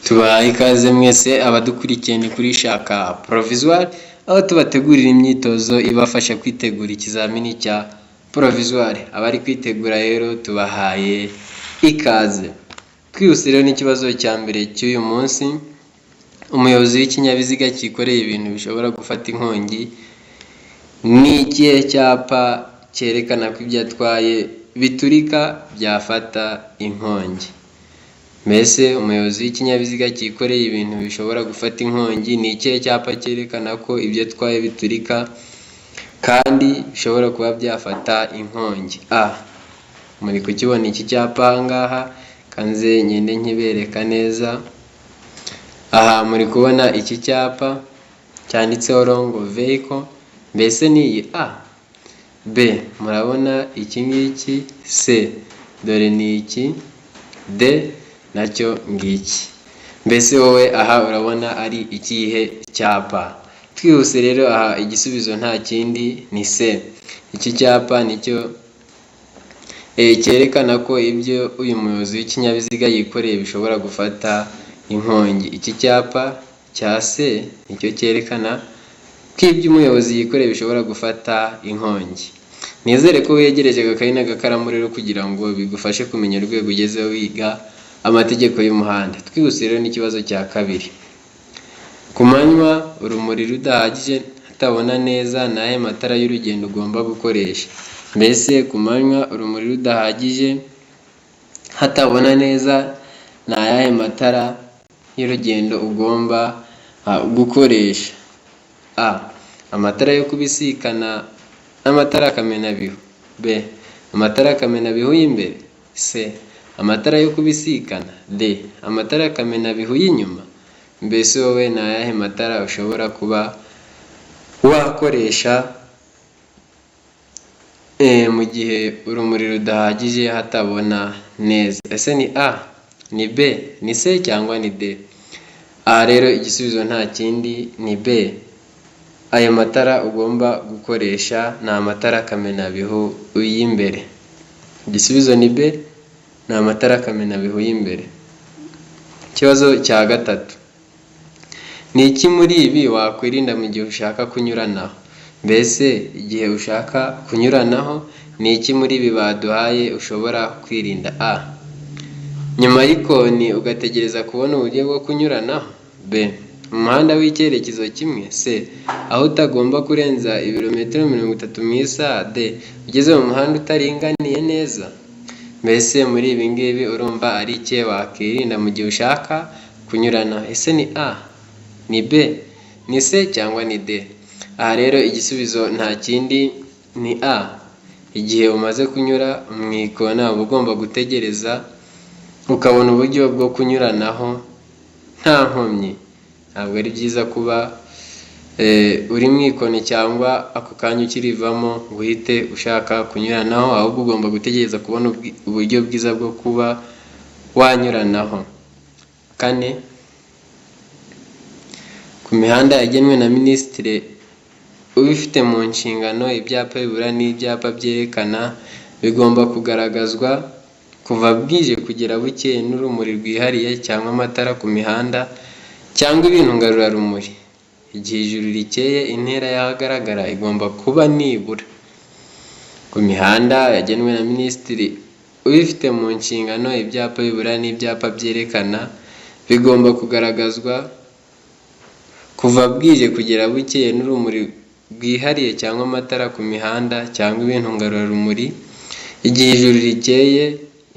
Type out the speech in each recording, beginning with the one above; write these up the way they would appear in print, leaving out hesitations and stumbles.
Tubahaye ikaze mwese abadukurikiye ni kuri Shaka Provisoire, aho tubategurira imyitozo ibafasha kwitegura ikizamini cya Provisoire. Abari kwitegura rero tubahaye ikaze. Twihuse rero n'ikibazo cya mbere cy'uyu munsi, umuyobozi w'ikinyabiziga cyikoreye ibintu bishobora gufata inkongi, ni ikihe cyapa cyerekana ko ibyo atwaye biturika byafata inkongi? Mbese umuyobozi w'ikinyabiziga cyikoreye ibintu bishobora gufata inkongi, ni ikihe cyapa cyerekana ko ibyo atwaye biturika kandi bishobora kuba byafata inkongi? Muri kukibona iki cyapa aha ngaha, kanze ngende nkibereka neza. Aha muri kubona iki cyapa cyanditseho longo vehicle, mbese ni iyi A? B murabona iki ngiki? C dore ni iki? D nacyo ngiki. Mbese wowe aha urabona ari ikihe cyapa? Twihuse rero aha igisubizo nta kindi ni C. Iki cyapa nicyo cyerekana ko ibyo uyu muyobozi w'ikinyabiziga yikoreye bishobora gufata inkongi. Iki cyapa cya C nicyo cyerekana ko ibyo umuyobozi yikoreye bishobora gufata inkongi. Nizere ko wegereje agakayi n'agakaramu rero kugira ngo bigufashe kumenya urwego ugezeho wiga amategeko y'umuhanda. Twihuse rero n'ikibazo cya kabiri. Ku manywa urumuri rudahagije hatabona neza, ni ayahe matara y'urugendo ugomba gukoresha? Mbese ku manywa urumuri rudahagije hatabona neza, ni ayahe matara y'urugendo ugomba gukoresha? A amatara yo kubisikana n'amatara kamenabihu. B amatara kamenabihu y'imbere. C amatara yo kubisikana. D amatara kamenabihu y'inyuma. Mbese wowe ni ayahe matara ushobora kuba wakoresha mu gihe urumuri rudahagije hatabona neza? Ese ni A, ni B, ni C cyangwa ni D? Aha rero igisubizo nta kindi ni B. Aya matara ugomba gukoresha ni amatara kamenabihu y'imbere. Igisubizo ni B, ni amatara kamenabihu y'imbere. Ikibazo cya gatatu. Ni iki muri ibi wakwirinda mu gihe ushaka kunyuranaho? Mbese igihe ushaka kunyuranaho, ni iki muri ibi baduhaye ushobora kwirinda? A nyuma y'ikoni ugategereza kubona uburyo bwo kunyuranaho. B umuhanda w'icyerekezo kimwe. C aho utagomba kurenza ibirometero 30 mu isaha. D ugeze mu muhanda utaringaniye neza. Mbese muri ibi ngibi urumva ari iki wakwirinda mu gihe ushaka kunyuranaho? Ese ni A, ni B, ni C cyangwa ni D? Aha rero igisubizo nta kindi ni A. Igihe umaze kunyura mu ikona uba ugomba gutegereza ukabona uburyo bwo kunyuranaho nta nkomyi. Ntabwo ari byiza kuba uri mu ikoni cyangwa ako kanya ukirivamo ngo uhite ushaka kunyuranaho, ahubwo ugomba gutegereza kubona uburyo bwiza bwo kuba wanyuranaho. 4 ku mihanda yagenwe na Minisitiri ubifite mu nshingano, ibyapa bibura n'ibyapa byerekana bigomba kugaragazwa kuva bwije kugera bukeye n'urumuri rwihariye cyangwa amatara ku mihanda cyangwa ibintu ngarurarumuri. Igihe ijuru rikeye intera y'ahagaragara igomba kuba nibura. Ku mihanda yagenwe na Minisitiri ubifite mu nshingano, ibyapa bibura n'ibyapa byerekana bigomba kugaragazwa kuva bwije kugera bukeye n'urumuri rwihariye cyangwa amatara ku mihanda cyangwa ibintu ngarurarumuri. Igihe ijuru rikeye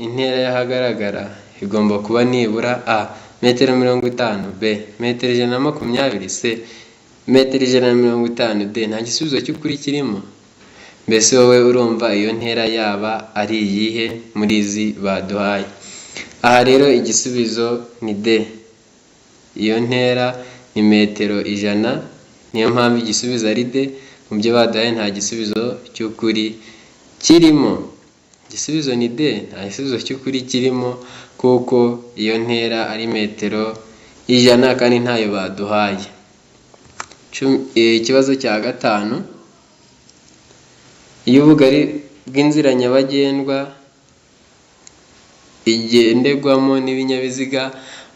intera y'ahagaragara igomba kuba nibura A metero 50. B metero 120. C metero 150. D nta gisubizo cy'ukuri kirimo. Mbese wowe urumva iyo ntera yaba ari iyihe muri izi baduhaye? Aha rero igisubizo ni D. Iyo ntera ni metero 100. Niyo mpamvu igisubizo ari D. Mu byo baduhaye nta gisubizo cy'ukuri kirimo. Igisubizo ni D, nta gisubizo cy'ukuri kirimo kuko iyo ntera ari metero 100 kandi ntayo baduhaye. Ikibazo cya gatanu. Iyo ubugari bw'inzira nyabagendwa igenderwamo n'ibinyabiziga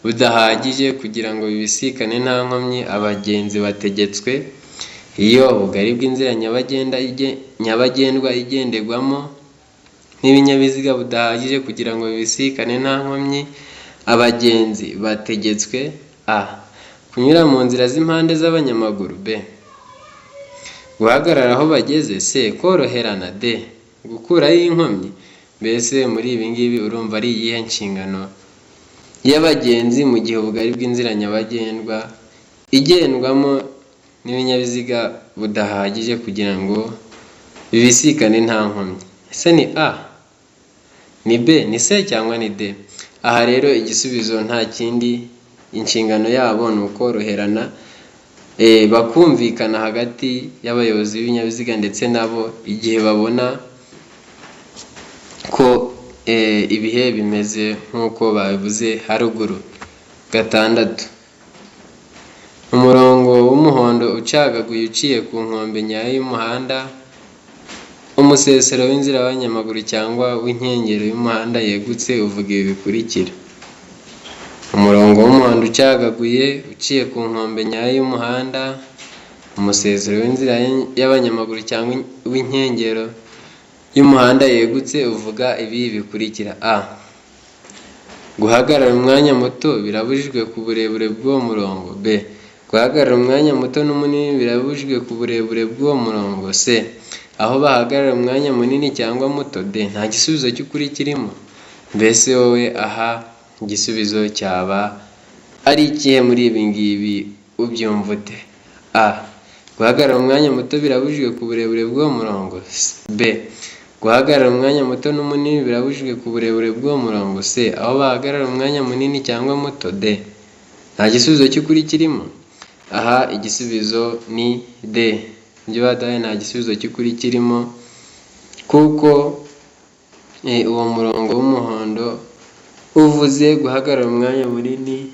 budahagije kugira ngo bibisikane nta nkomyi abagenzi bategetswe iyo ubugari bw'inzira nyabagendwa igenderwamo n'ibinyabiziga budahagije kugira ngo bibisikane nta nkomyi abagenzi bategetswe a. Kunyura mu nzira z'impande z'abanyamaguru b. Guhagarara aho bageze c. Koroherana d. Gukuraho inkomyi. Mbese muri ibi ngibi urumva ari iyihe nshingano y'abagenzi mu gihe ubugari bw'inzira nyabagendwa igendwamo n'ibinyabiziga budahagije kugira ngo bibisikane nta nkomyi? Ese ni a, ni b, ni c cyangwa ni d? Aha rero igisubizo nta kindi, inshingano yabo ni ukoroherana, bakumvikana hagati y'abayobozi b'ibinyabiziga ndetse nabo igihe babona ko ibihe bimeze nk'uko babivuze haruguru. 6. Umurongo w'umuhondo ucagaguye uciye ku nkombe nyayo y'umuhanda, umusesero w'inzira y'abanyamaguru cyangwa w'inkengero y'umuhanda yegutse uvuga ibi bikurikira. Umurongo w'umuhondo ucagaguye uciye ku nkombe nyayo y'umuhanda, umusesero w'inzira y'abanyamaguru cyangwa w'inkengero y'umuhanda yegutse uvuga ibi bikurikira. A. Guhagarara umwanya muto birabujijwe ku burebure bw'uwo murongo. B. Guhagarara umwanya muto n'umunini birabujijwe ku burebure bw'uwo murongo. C. Aho bahagarara umwanya munini cyangwa muto. D. Nta gisubizo cy'ukuri kirimo. Mbese wowe aha igisubizo cyaba ari ikihe muri ibi ngibi ubyumva ute? A. Guhagarara umwanya muto birabujijwe ku burebure bw'uwo murongo. B. Guhagarara umwanya muto n'umunini birabujijwe ku burebure bw'uwo murongo. C. Aho bahagarara umwanya munini cyangwa muto. D. Nta gisubizo cy'ukuri kirimo. Aha igisubizo ni D. Ibyo badahaye nta gisubizo cy'ukuri kirimo, kuko uwo murongo w'umuhondo uvuze guhagarara umwanya munini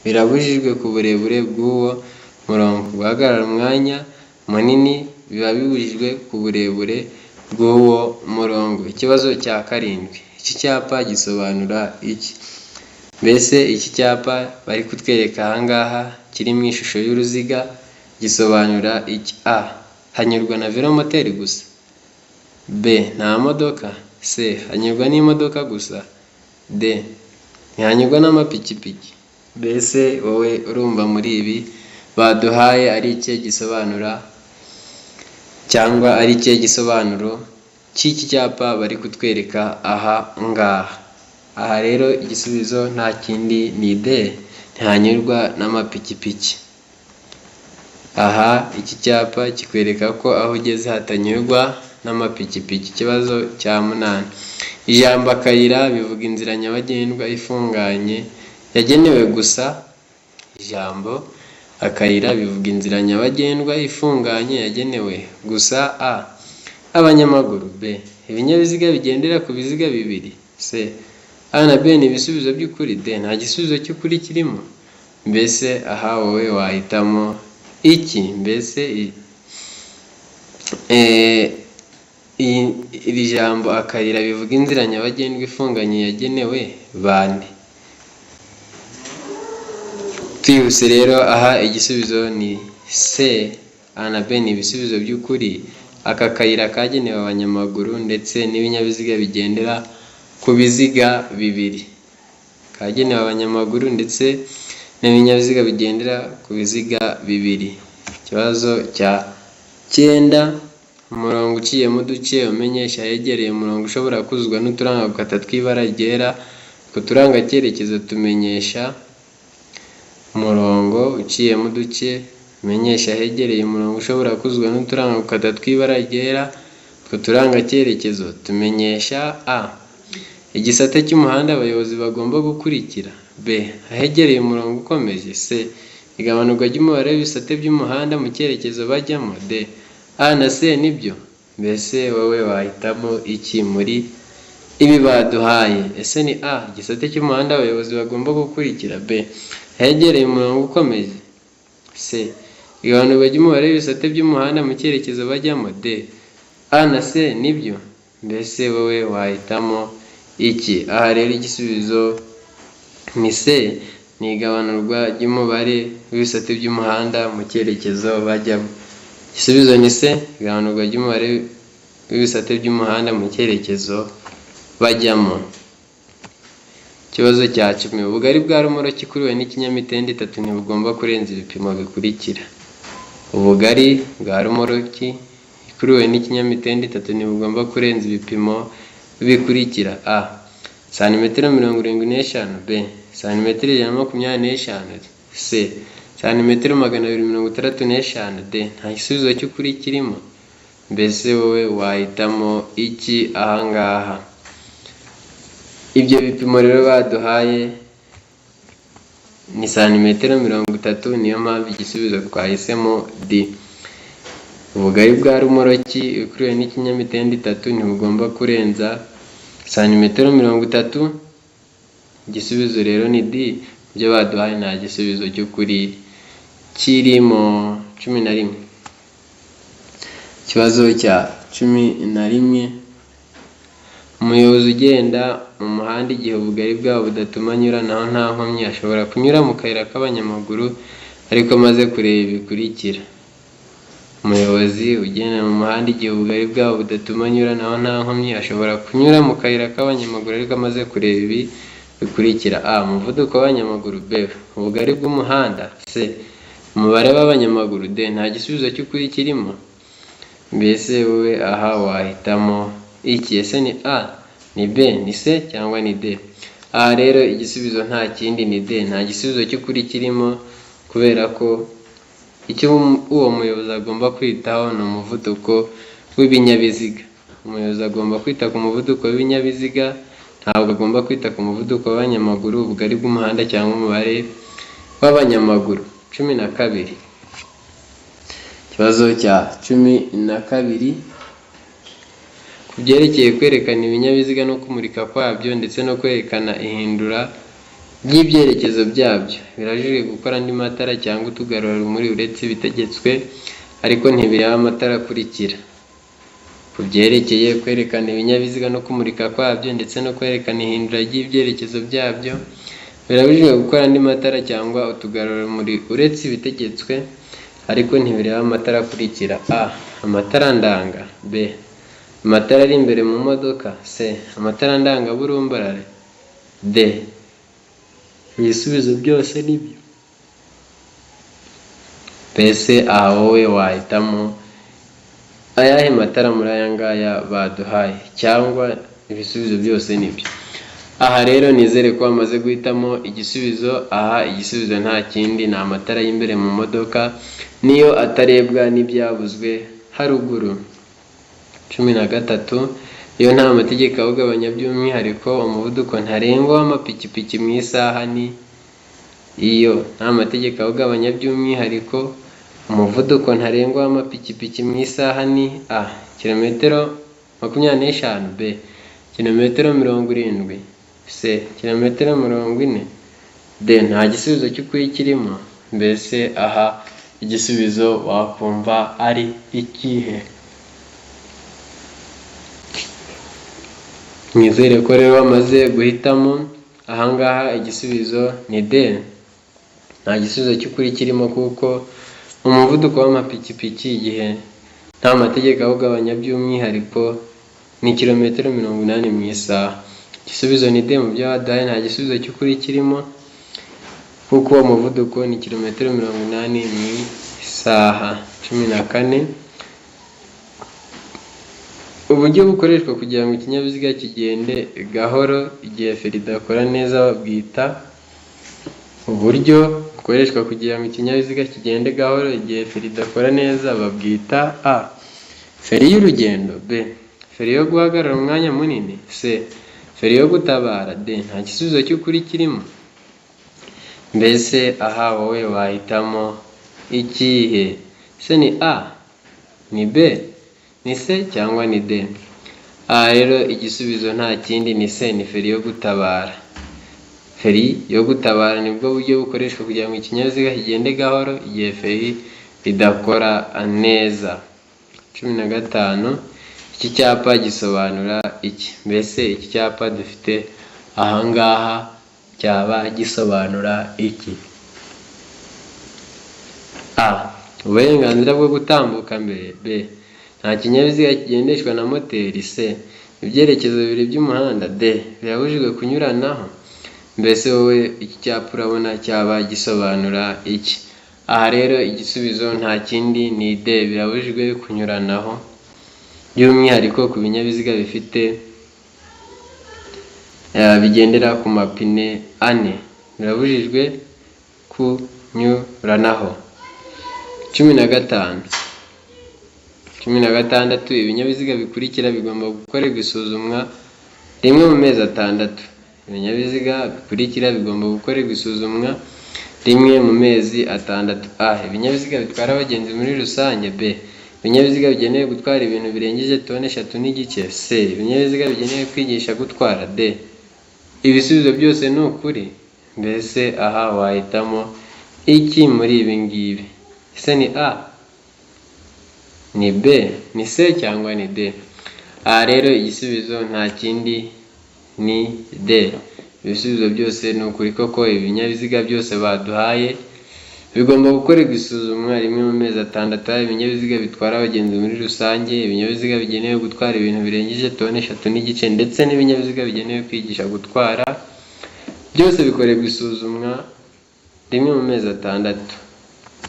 birabujijwe ku burebure bw'uwo murongo. Guhagarara umwanya munini biba bibujijwe ku burebure bw'uwo murongo. Ikibazo cya 7. Iki cyapa gisobanura iki? Mbese iki cyapa bari kutwereka aha ngaha kiri mu ishusho y'uruziga gisobanura iki? A. Hanyurwa na velomoteri gusa. B. Nta modoka. C. Hanyurwa n'imodoka gusa. D. Ntihanyurwa n'amapikipiki. Mbese wowe urumva muri ibi baduhaye ari ikihe gisobanura, cyangwa ari ikihe gisobanuro cy'iki cyapa bari kutwereka aha ngaha? Aha rero igisubizo nta kindi ni D. Ntihanyurwa n'amapikipiki. Aha iki cyapa kikwereka ko aho ugeze hatanyurwa n'amapikipiki. Ikibazo cya 8. Ijambo akayira bivuga inzira nyabagendwa ifunganye yagenewe gusa. Ijambo akayira bivuga inzira nyabagendwa ifunganye yagenewe gusa A. Abanyamaguru. B. Ibinyabiziga bigendera ku biziga bibiri. C. A na B ni ibisubizo by'ukuri. D. Nta gisubizo cy'ukuri kirimo. Mbese aha wowe wahitamo iki? Mbese iri jambo akayira bivuga inzira nyabagendwa ifunganye yagenewe bande? Twihuse rero aha igisubizo ni C. A na B ni ibisubizo by'ukuri. Aka kayira kagenewe abanyamaguru ndetse n'ibinyabiziga bigendera ku biziga bibiri. Kagenewe abanyamaguru ndetse n'ibinyabiziga bigendera ku biziga bibiri. Ikibazo cya 9. Umurongo uciyemo uduce umenyesha ahegereye umurongo ushobora kuzuzwa n'uturanga gukata tw'ibara ryera. Ku turanga cyerekezo tumenyesha. Umurongo uciyemo uduce umenyesha ahegereye umurongo ushobora kuzuzwa n'uturanga gukata tw'ibara ryera. Ku turanga cyerekezo tumenyesha A. Igisate cy'umuhanda abayobozi bagomba gukurikira. B. Ahegereye umurongo ukomeje. C. Igabanurwa ry'umubare w'ibisate by'umuhanda mu cyerekezo bajyamo. D. A na C nibyo. Mbese wowe wahitamo iki muri ibi baduhaye? Ese ni A. Igisate cy'umuhanda abayobozi bagomba gukurikira. B. Ahegereye umurongo ukomeje. C. Igabanurwa ry'umubare w'ibisate by'umuhanda mu cyerekezo bajyamo. D. A na C nibyo. Mbese wowe wahitamo iki? Aha rero igisubizo ni C, ni igabanurwa ry'umubare w'ibisate by'umuhanda mu cyerekezo bajyamo. Igisubizo ni C, igabanurwa ry'umubare w'ibisate by'umuhanda mu cyerekezo bajyamo. Ikibazo cya 10. Ubugari bwa rumoroki ikuriwe n'ikinyamitende 3 ntibugomba kurenza ibipimo bikurikira. Ubugari bwa rumoroki ikuriwe n'ikinyamitende 3 ntibugomba kurenza ibipimo bikurikira. A. Santimetero 75, B. Santimetero 125, C. Santimetero 265, D. Nta gisubizo cy'ukuri kirimo. Mbese wowe wahitamo iki ahangaha? Ibyo bipimo rero baduhaye ni santimetero 30, niyo mpamvu igisubizo twahisemo D. Ubugari bwa rumoroki ikuriwe n'ikinyamitende 3 ntibugomba kurenza santimetero 30. Igisubizo rero ni D. Ibyo baduhaye nta gisubizo cy'ukuri kirimo. 11. Ikibazo cya 11. Umuyobozi ugenda mu muhanda igihe ubugari bwabo budatuma anyuranaho nta nkomyi ashobora kunyura mu kayira k'abanyamaguru ariko amaze kureba ibikurikira. Umuyobozi ugenda mu muhanda igihe ubugari bwabo budatuma anyuranaho nta nkomyi ashobora kunyura mu kayira k'abanyamaguru ariko amaze kureba ibi bikurikira. A. Umuvuduko w'abanyamaguru. B. Ubugari bw'umuhanda. C. Umubare w'abanyamaguru. D. Nta gisubizo cy'ukuri kirimo. Mbese wowe aha wahitamo iki? Ese ni A, ni B, ni C cyangwa ni D? Aha rero igisubizo nta kindi ni D. Nta gisubizo cy'ukuri kirimo kubera ko icyo uwo muyobozi agomba kwitaho ni umuvuduko w'ibinyabiziga. Umuyobozi agomba kwita ku muvuduko w'ibinyabiziga, ntabwo agomba kwita ku muvuduko w'abanyamaguru, ubugari bw'umuhanda cyangwa umubare w'abanyamaguru. 12. Ikibazo cya 12. Ku byerekeye kwerekana ibinyabiziga no kumurika kwabyo ndetse no kwerekana ihindura ry'ibyerekezo byabyo, birajijwe gukora andi matara cyangwa utugarurarumuri uretse ibitegetswe ariko ntibireba amatara akurikira. Ku byerekeye kwerekana ibinyabiziga no kumurika kwabyo ndetse no kwerekana ihindura ry'ibyerekezo byabyo, birabujijwe gukora andi matara cyangwa utugarurarumuri uretse ibitegetswe ariko ntibireba amatara akurikira. A. Amatara ndanga. B. Amatara ari imbere mu modoka. C. Amatara ndangaburumbarare. D. Ibisubizo byose nibyo. Mbese aha wowe wahitamo ayahe matara muri aya ngaya baduhaye cyangwa ibisubizo byose nibyo? Aha rero nizere ko wamaze guhitamo igisubizo. Aha igisubizo nta kindi, ni amatara y'imbere mu modoka niyo atarebwa n'ibyavuzwe haruguru. 13. Iyo nta mategeko awugabanya by'umwihariko umuvuduko ntarengwa w'amapikipiki mu isaha ni. Iyo nta mategeko awugabanya by'umwihariko umuvuduko ntarengwa w'amapikipiki mu isaha ni. A. Kilometero 25. B. Kilometero 70. C. Kilometero 40. D. Nta gisubizo cy'ukuri kirimo. Mbese aha igisubizo wakumva ari ikihe? Nizere ko rero wamaze guhitamo. Ahangaha igisubizo ni D. Nta gisubizo cy'ukuri kirimo kuko umuvuduko w'amapikipiki igihe nta mategeko awugabanya by'umwihariko ni kilometero 80 mu isaha. Igisubizo ni D. Mu byo baduhaye nta gisubizo cy'ukuri kirimo kuko uwo muvuduko ni kilometero 80 mu isaha. 14. Uburyo bukoreshwa kugira ngo ikinyabiziga kigende gahoro igihe feri idakora neza babwita. Uburyo bukoreshwa kugira ngo ikinyabiziga kigende gahoro igihe feri idakora neza babwita. A. Feri y'urugendo. B. Feri yo guhagarara umwanya munini. C. Feri yo gutabara. D. Nta gisubizo cy'ukuri kirimo. Mbese aha wowe wahitamo ikihe? Se ni A, ni B, ni C cyangwa ni D? Aha rero igisubizo nta kindi ni C, ni feri yo gutabara. Feri yo gutabara nibwo buryo bukoreshwa kugira ngo ikinyabiziga kigende gahoro igihe feri idakora neza. 15. Iki cyapa gisobanura iki? Mbese iki cyapa dufite ahangaha cyaba gisobanura iki? A. Uburenganzira bwo gutambuka mbere. B. Nta kinyabiziga kigendeshwa na moteri. C. Ibyerekezo bibiri by'umuhanda. D. Birabujijwe kunyuranaho. Mbese wowe iki cyapa urabona cyaba gisobanura iki? Aha rero igisubizo nta kindi ni D. Birabujijwe kunyuranaho, by'umwihariko ku binyabiziga bigendera ku mapine ane. Birabujijwe kunyuranaho. 15. 16. Ibinyabiziga bikurikira bigomba gukorerwa isuzumwa rimwe mu mezi 6. Ibinyabiziga bikurikira bigomba gukorerwa isuzumwa rimwe mu mezi 6. A. Ibinyabiziga bitwara abagenzi muri rusange. B. Ibinyabiziga bigenewe gutwara ibintu birengeje toni 3 n'igice. C. Ibinyabiziga bigenewe kwigisha gutwara. D. Ibisubizo byose ni ukuri. Mbese aha wahitamo iki muri ibi ngibi? Ese ni A, ni B, ni C cyangwa ni D? Aha rero igisubizo nta kindi ni D. Ibisubizo byose ni ukuri koko. Ibinyabiziga byose baduhaye bigomba gukorerwa isuzumwa rimwe mu mezi 6. Ibinyabiziga bitwara abagenzi muri rusange, ibinyabiziga bigenewe gutwara ibintu birengeje toni 3 n'igice, ndetse n'ibinyabiziga bigenewe kwigisha gutwara, byose bikorerwa isuzumwa rimwe mu mezi 6.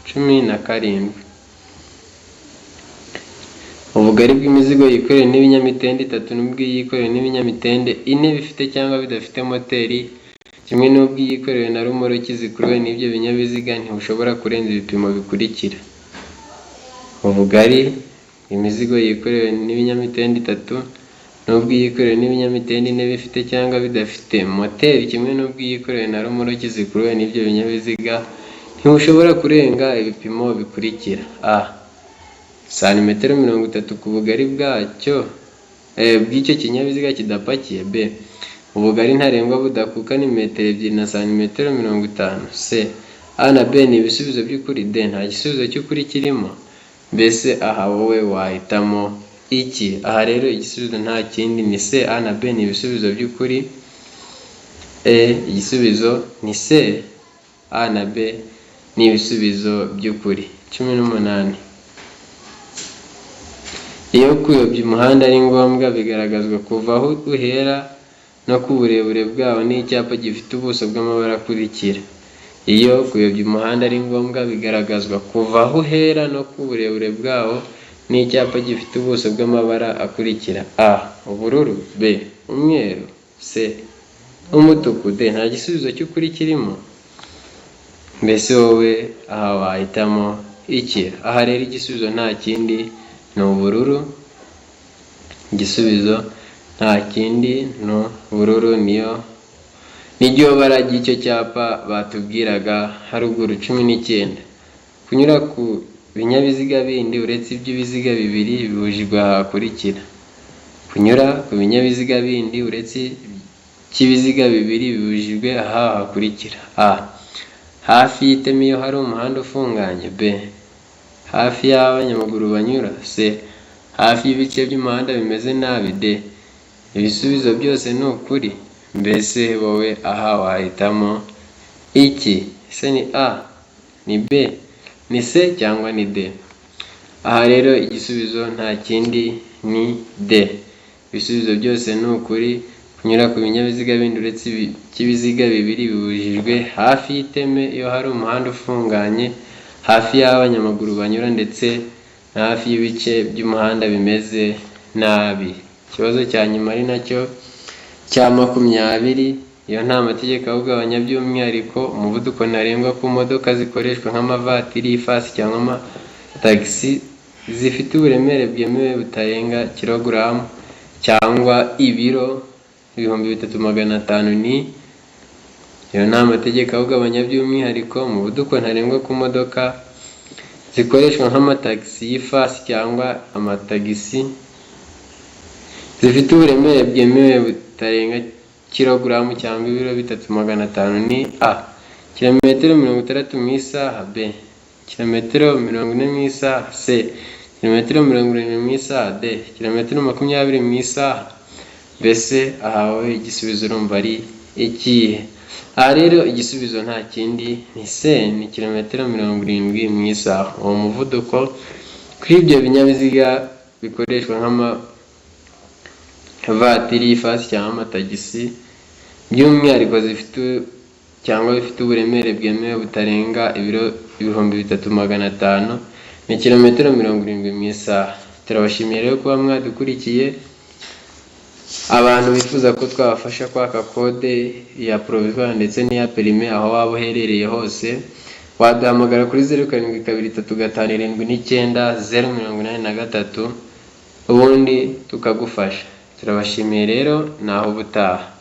17. Ubugari bw'imizigo yikoreye n'ibinyamitende 3 n'ubw'iyikoreye n'ibinyamitende 4 bifite cyangwa bidafite moteri kimwe n'ubw'iyikoreye na rumoroki zikuruwe n'ibyo binyabiziga ntibushobora kurenza ibipimo bikurikira. Ubugari imizigo yikorewe n'ibinyamitende 3 n'ubw'iyikoreye n'ibinyamitende 4 bifite cyangwa bidafite moteri kimwe n'ubw'iyikoreye na rumoroki zikuruwe n'ibyo binyabiziga ntibushobora kurenga ibipimo bikurikira. A. Santimetero 30 ku bugari bw'icyo kinyabiziga kidapakiye. B. Ubugari ntarengwa budakuka ni metero 2 na santimetero 50. C. A na B ni ibisubizo by'ukuri. D. Nta gisubizo cy'ukuri kirimo. Mbese aha wowe wahitamo iki? Aha rero igisubizo nta kindi ni C. A na B ni ibisubizo by'ukuri. Igisubizo ni C. A na B ni ibisubizo by'ukuri. 18. Iyo kuyobya umuhanda ari ngombwa bigaragazwa kuva aho uhera no ku burebure bwawo n'icyapa gifite ubuso bw'amabara akurikira. Iyo kuyobya umuhanda ari ngombwa bigaragazwa kuva aho uhera no ku burebure bwawo n'icyapa gifite ubuso bw'amabara akurikira. A. Ubururu. B. Umweru. C. Umutuku. D. Nta gisubizo cy'ukuri kirimo. Mbese wowe aha wahitamo iki? Aha rero igisubizo nta kindi ni ubururu. Igisubizo nta kindi ni ubururu, niryo bara ry'icyo cyapa batubwiraga haruguru. 19. Kunyura ku binyabiziga bindi uretse iby'ibiziga bibiri bibujijwe aha hakurikira. Kunyura ku binyabiziga bindi uretse icy'ibiziga bibiri bibujijwe aha hakurikira. A. Hafi y'iteme iyo hari umuhanda ufunganye. B. Hafi y'aho abanyamaguru banyura. C. Hafi y'ibice by'umuhanda bimeze nabi. D. Ibisubizo byose ni ukuri. Mbese wowe aha wahitamo iki? Ese ni A, ni B, ni C cyangwa ni D? Aha rero igisubizo nta kindi ni D. Ibisubizo byose ni ukuri. Kunyura ku binyabiziga bindi uretse iby'ibiziga bibiri bibujijwe hafi y'iteme iyo hari umuhanda ufunganye, hafi y'aho abanyamaguru banyura, ndetse na hafi y'ibice by'umuhanda bimeze nabi. Ikibazo cya nyuma ari nacyo cya 20. Iyo nta mategeko awugabanya, by'umwihariko umuvuduko ntarengwa ku modoka zikoreshwa nk'amavatiri, ifasi cyangwa amatagisi zifite uburemere bwemewe butarenga kilogaramu cyangwa ibiro 3500 ni iyo nta mategeko awugabanya, by'umwihariko umuvuduko ntarengwa ku modoka zikoreshwa nk'amatagisi y'ifasi cyangwa amatagisi zifite uburemere bwemewe butarenga kilogaramu cyangwa ibiro 3500 ni A. Kilometero 60 mu isaha. B. Kilometero 40 mu isaha. C. Kilometero 70 mu isaha. D. Kilometero 20 mu isaha. Mbese aha wowe igisubizo urumva ari ikihe? Aha rero igisubizo nta kindi ni C, ni kilometero 70 mu isaha. Uwo muvuduko kuri ibyo binyabiziga bikoreshwa nk'amavatiri, ifasi cyangwa amatagisi, by'umwihariko bifite uburemere bwemewe butarenga ibiro 3500, ni kilometero 70 mu isaha. Turabashimiye rero kuba mwadukurikiye. Abantu bifuza ko twabafasha kwaka kode ya provisoire ndetse n'iya perime aho waba uherereye hose, waduhamagara kuri 0723579083 ubundi tukagufasha. Turabashimiye rero, naho ubutaha.